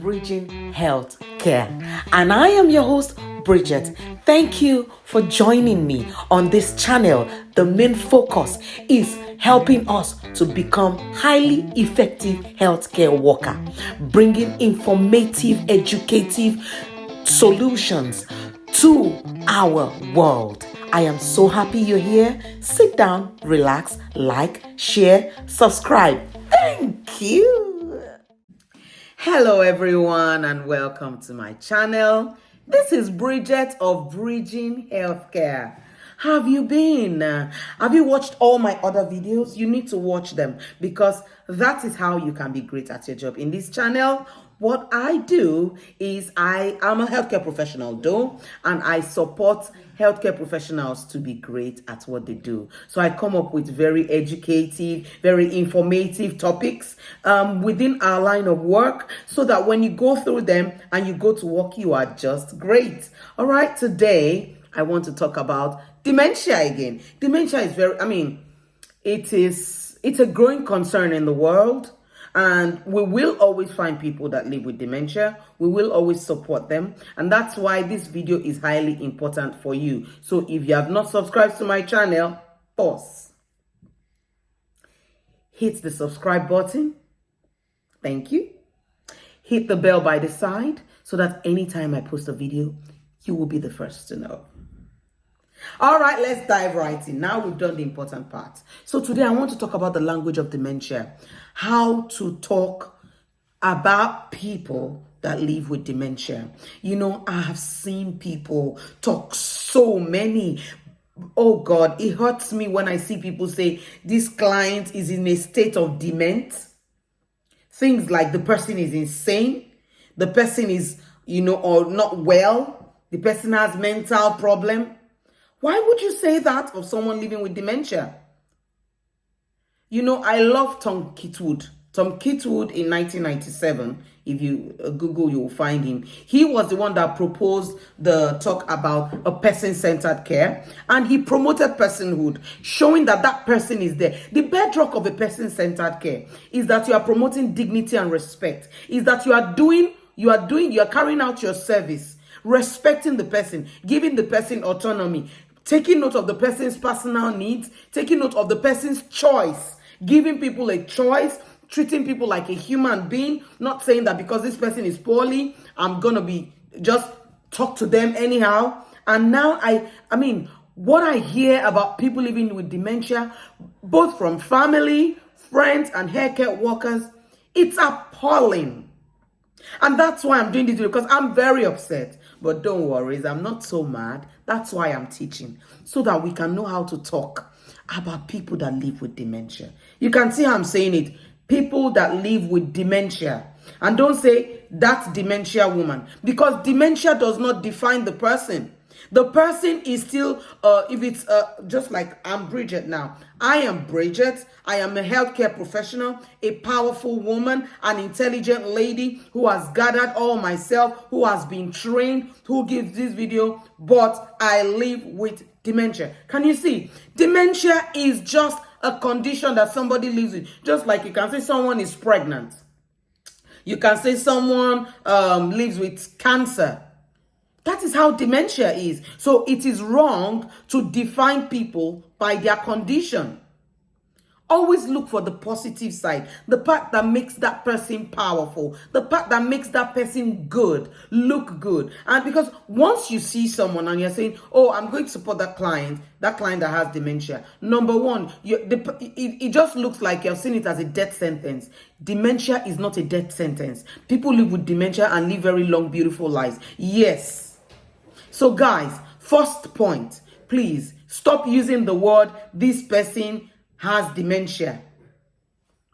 Bridging Health Care. And I am your host, Bridget. Thank you for joining me on this channel. The main focus is helping us to become highly effective healthcare worker, bringing informative, educative solutions to our world. I am so happy you're here. Sit down, relax, like, share, subscribe. Thank you. Hello everyone and welcome to my channel. This is Bridget of Bridging Healthcare. How have you been? Have you watched all my other videos? You need to watch them because that is how you can be great at your job. In this channel, what I do is I am a healthcare professional though, and I support healthcare professionals to be great at what they do. So I come up with very educative, very informative topics within our line of work so that when you go through them and you go to work, you are just great. All right, today I want to talk about dementia again. Dementia is it's a growing concern in the world. And we will always find people that live with dementia. We will always support them. And that's why this video is highly important for you. So if you have not subscribed to my channel, pause. Hit the subscribe button. Thank you. Hit the bell by the side so that anytime I post a video, you will be the first to know. All right, let's dive right in. Now we've done the important part. So today I want to talk about the language of dementia. How to talk about people that live with dementia. You know, I have seen people talk so many. Oh God, it hurts me when I see people say this client is in a state of dement. Things like the person is insane, the person is, or not well, the person has mental problem. Why would you say that of someone living with dementia? You know, I love Tom Kitwood. Tom Kitwood in 1997, if you Google, you will find him. He was the one that proposed the talk about a person-centered care, and he promoted personhood, showing that that person is there. The bedrock of a person-centered care is that you are promoting dignity and respect, is that you are carrying out your service, respecting the person, giving the person autonomy, taking note of the person's personal needs, taking note of the person's choice, giving people a choice, treating people like a human being, not saying that because this person is poorly, I'm going to be just talk to them anyhow. And now what I hear about people living with dementia, both from family, friends, and healthcare workers, it's appalling. And that's why I'm doing this video, because I'm very upset. But don't worry, I'm not so mad. That's why I'm teaching, so that we can know how to talk about people that live with dementia. You can see how I'm saying it. People that live with dementia. And don't say that dementia woman, because dementia does not define the person. The person is still, if it's just like I'm Bridget now. I am Bridget. I am a healthcare professional, a powerful woman, an intelligent lady who has gathered all myself, who has been trained, who gives this video, but I live with dementia. Can you see? Dementia is just a condition that somebody lives with. Just like you can say someone is pregnant. You can say someone lives with cancer. That is how dementia is. So it is wrong to define people by their condition. Always look for the positive side, the part that makes that person powerful, the part that makes that person good, look good. And because once you see someone and you're saying, oh, I'm going to support that client that has dementia, number one, it just looks like you're seeing it as a death sentence. Dementia is not a death sentence. People live with dementia and live very long, beautiful lives. Yes. So guys, first point, please stop using the word, this person has dementia.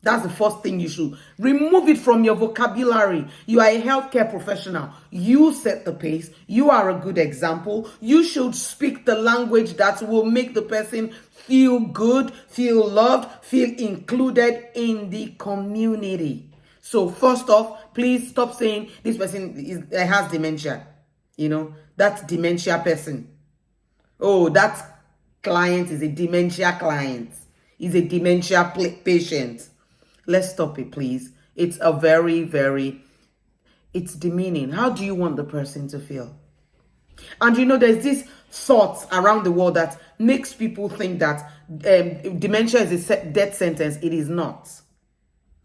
That's the first thing you should remove it from your vocabulary. You are a healthcare professional. You set the pace. You are a good example. You should speak the language that will make the person feel good, feel loved, feel included in the community. So first off, please stop saying this person has dementia. That dementia person. Oh, that client is a dementia client. Is a dementia patient. Let's stop it, please. It's a very, very it's demeaning. How do you want the person to feel? And there's this thought around the world that makes people think that dementia is a death sentence. It is not.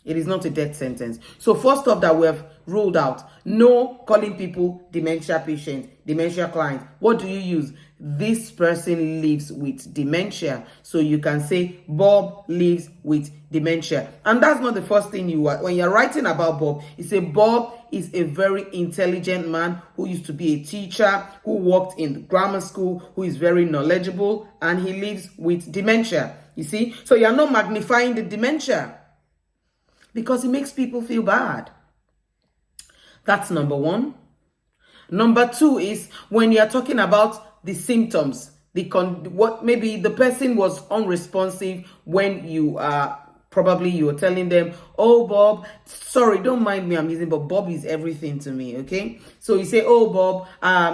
It is not a death sentence. So first off, that we have ruled out, no calling people dementia patient, dementia client. What do you use? This person lives with dementia. So you can say Bob lives with dementia. And that's not the first thing you want. When you're writing about Bob, you say Bob is a very intelligent man who used to be a teacher, who worked in grammar school, who is very knowledgeable, and he lives with dementia. You see? So you're not magnifying the dementia, because it makes people feel bad. That's number one. Number two is when you're talking about the symptoms, what maybe the person was unresponsive when you were telling them, oh Bob, sorry, don't mind me, I'm using, but Bob is everything to me, okay? So you say, oh Bob,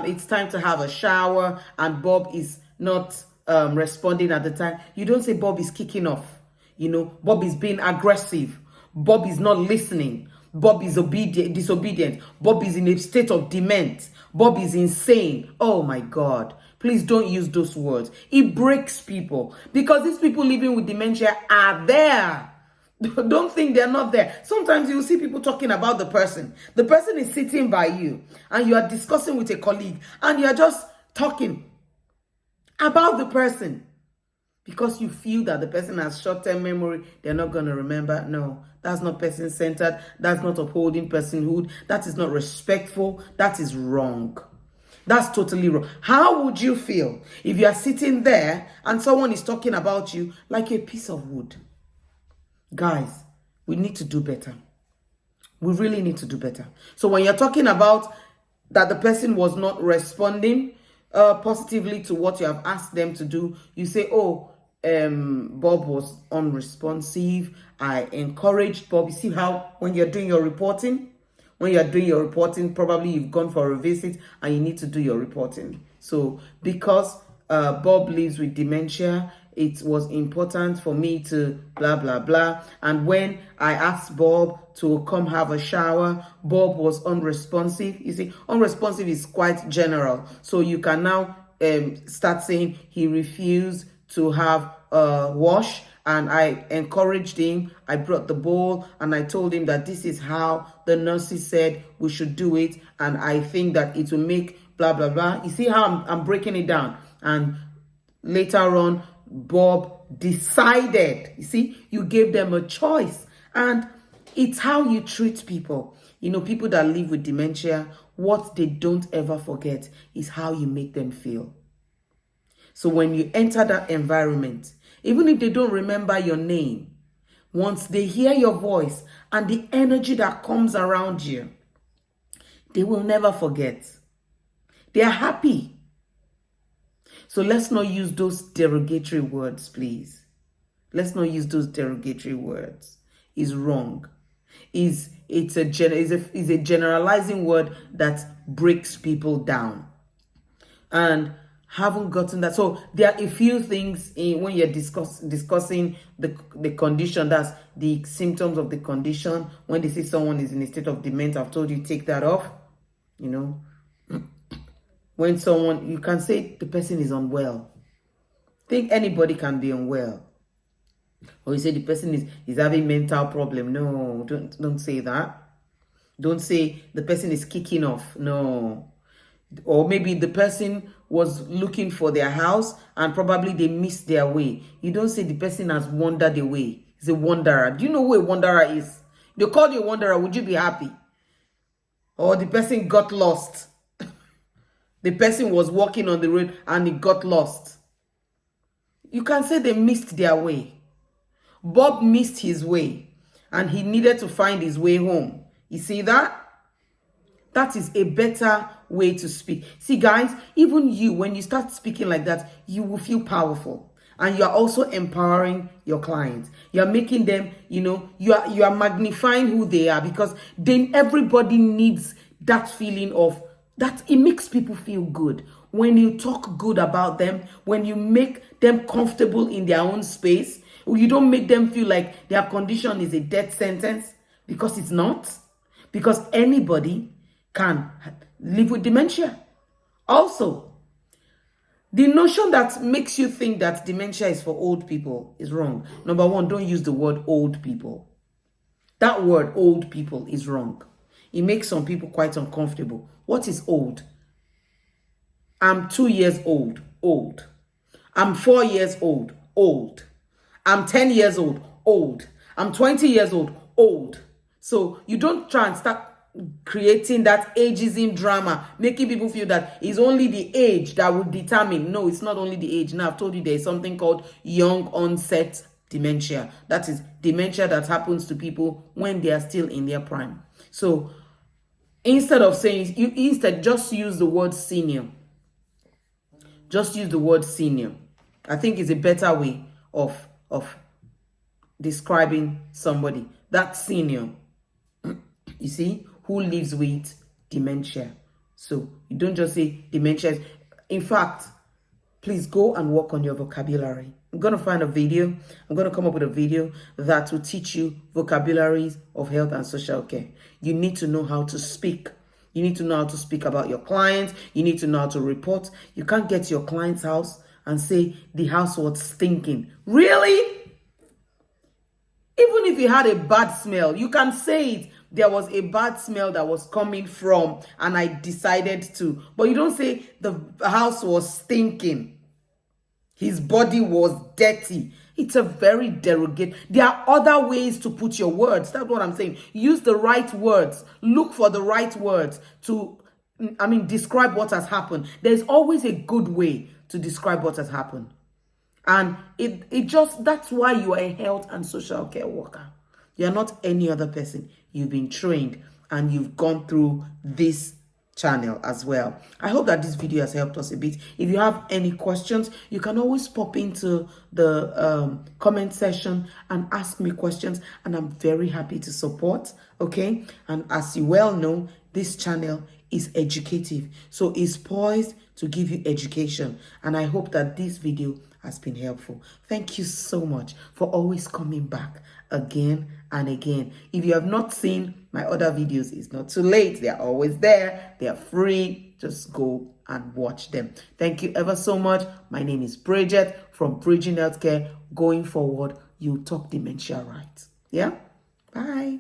it's time to have a shower, and Bob is not responding at the time. You don't say Bob is kicking off, Bob is being aggressive. Bob is not listening. Bob is disobedient. Bob is in a state of dement. Bob is insane. Oh my God. Please don't use those words. It breaks people, because these people living with dementia are there. Don't think they're not there. Sometimes you will see people talking about the person. The person is sitting by you and you are discussing with a colleague and you are just talking about the person. Because you feel that the person has short-term memory, they're not going to remember. No, that's not person-centered. That's not upholding personhood. That is not respectful. That is wrong. That's totally wrong. How would you feel if you are sitting there and someone is talking about you like a piece of wood? Guys, we need to do better. We really need to do better. So when you're talking about that the person was not responding positively to what you have asked them to do, you say, oh, Bob was unresponsive. I encouraged Bob. You see how when you're doing your reporting, probably you've gone for a visit and you need to do your reporting. So because Bob lives with dementia, it was important for me to blah, blah, blah. And when I asked Bob to come have a shower, Bob was unresponsive. You see, unresponsive is quite general. So you can now start saying he refused to have a wash, and I encouraged him. I brought the bowl and I told him that this is how the nurses said we should do it, and I think that it will make blah, blah, blah. You see how I'm breaking it down? And later on, Bob decided. You see, you gave them a choice. And it's how you treat people. People that live with dementia, what they don't ever forget is how you make them feel. So when you enter that environment, even if they don't remember your name, once they hear your voice and the energy that comes around you, they will never forget. They are happy. So let's not use those derogatory words, please. Let's not use those derogatory words. It's wrong. It's a generalizing word that breaks people down. And haven't gotten that. So there are a few things when you're discussing the condition, that's the symptoms of the condition. When they say someone is in a state of dementia, I've told you take that off. When you can say the person is unwell. Think anybody can be unwell. Or you say the person is having mental problem. No, don't say that. Don't say the person is kicking off. No. Or maybe the person was looking for their house and probably they missed their way. You don't say the person has wandered away. He's a wanderer. Do you know who a wanderer is? They call you a wanderer. Would you be happy? Or the person got lost. The person was walking on the road and he got lost. You can say they missed their way. Bob missed his way and he needed to find his way home. You see that? That is a better way to speak. See, guys, even you, when you start speaking like that, you will feel powerful. And you are also empowering your clients. You are making them, you are magnifying who they are, because then everybody needs that feeling of that. It makes people feel good. When you talk good about them, when you make them comfortable in their own space, you don't make them feel like their condition is a death sentence, because it's not. Because anybody can live with dementia. Also, the notion that makes you think that dementia is for old people is wrong. Number one, don't use the word old people. That word old people is wrong. It makes some people quite uncomfortable. What is old? I'm 2 years old, old. I'm 4 years old, old. I'm 10 years old, old. I'm 20 years old, old. So you don't try and start creating that ageism drama, making people feel that it's only the age that would determine. No, it's not only the age. Now, I've told you there's something called young onset dementia. That is dementia that happens to people when they are still in their prime. So instead of saying, just use the word senior. Just use the word senior. I think it's a better way of describing somebody. That senior, you see, who lives with dementia. So you don't just say dementia. In fact, please go and work on your vocabulary. I'm going to find a video. I'm going to come up with a video that will teach you vocabularies of health and social care. You need to know how to speak. You need to know how to speak about your clients. You need to know how to report. You can't get to your client's house and say the house was stinking. Really? Even if you had a bad smell, you can say it. There was a bad smell that was coming from, and I decided to. But you don't say the house was stinking. His body was dirty. It's a very derogatory. There are other ways to put your words. That's what I'm saying. Use the right words. Look for the right words to, describe what has happened. There's always a good way to describe what has happened. And that's why you are a health and social care worker. You're not any other person. You've been trained and you've gone through this channel as well. I hope that this video has helped us a bit. If you have any questions, you can always pop into the comment section and ask me questions, and I'm very happy to support. Okay, and as you well know, this channel is educative, so it's poised to give you education, and I hope that this video has been helpful. Thank you so much for always coming back again and again. If you have not seen my other videos, it's not too late. They're always there. They're free. Just go and watch them. Thank you ever so much. My name is Bridget from Bridging Healthcare. Going forward, you talk dementia right. Yeah? Bye.